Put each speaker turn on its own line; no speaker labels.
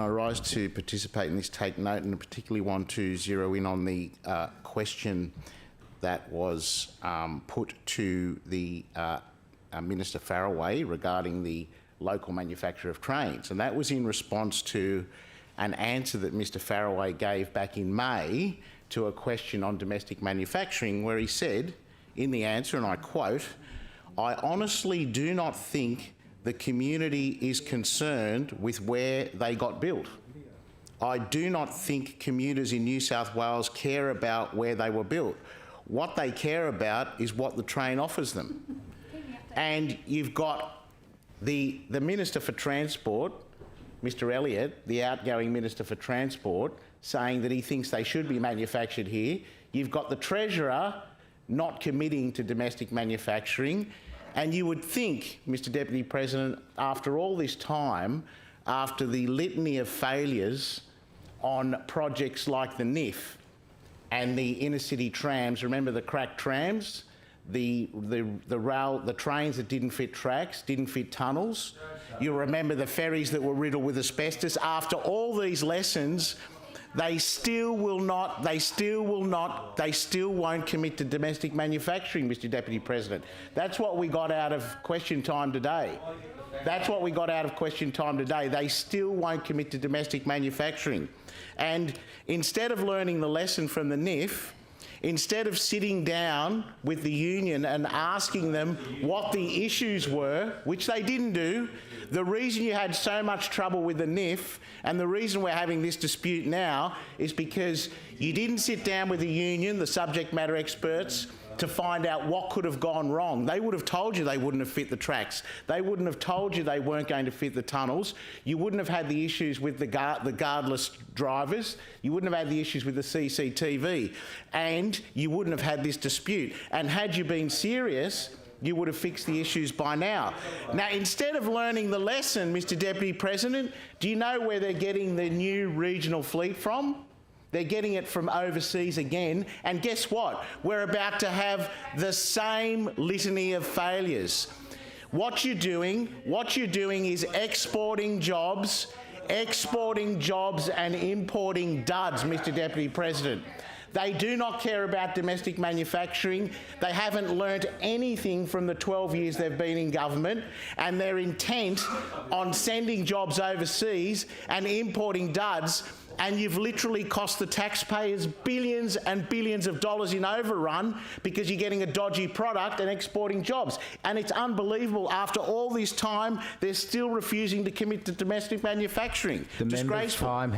I rise to participate in this take note, and particularly want to zero in on the question that was put to the Minister Faraway regarding the local manufacture of trains. And that was in response to an answer that Mr Faraway gave back in May to a question on domestic manufacturing, where he said in the answer, and I quote, "I honestly do not think the community is concerned with where they got built. I do not think commuters in New South Wales care about where they were built. What they care about is what the train offers them." And you've got the Minister for Transport, Mr Elliott, the outgoing Minister for Transport, saying that he thinks they should be manufactured here. You've got the Treasurer not committing to domestic manufacturing. And you would think, Mr Deputy President, after all this time, after the litany of failures on projects like the NIF and the inner city trams, remember the cracked trams, the trains that didn't fit tracks, didn't fit tunnels. You'll remember the ferries that were riddled with asbestos. After all these lessons, they still won't commit to domestic manufacturing, Mr Deputy President. That's what we got out of question time today. That's what we got out of question time today. They still won't commit to domestic manufacturing. And instead of learning the lesson from the NIF, instead of sitting down with the union and asking them what the issues were, which they didn't do, the reason you had so much trouble with the NIF and the reason we're having this dispute now is because you didn't sit down with the union, the subject matter experts, to find out what could have gone wrong. They would have told you they wouldn't have fit the tracks. They wouldn't have told you they weren't going to fit the tunnels. You wouldn't have had the issues with the guardless drivers. You wouldn't have had the issues with the CCTV. And you wouldn't have had this dispute. And had you been serious, you would have fixed the issues by now. Now, instead of learning the lesson, Mr Deputy President, do you know where they're getting the new regional fleet from? They're getting it from overseas again, and guess what? We're about to have the same litany of failures. What you're doing is exporting jobs and importing duds, Mr Deputy President. They do not care about domestic manufacturing. They haven't learnt anything from the 12 years they've been in government, and they're intent on sending jobs overseas and importing duds, and you've literally cost the taxpayers billions and billions of dollars in overrun because you're getting a dodgy product and exporting jobs. And it's unbelievable, after all this time, they're still refusing to commit to domestic manufacturing.
The member's time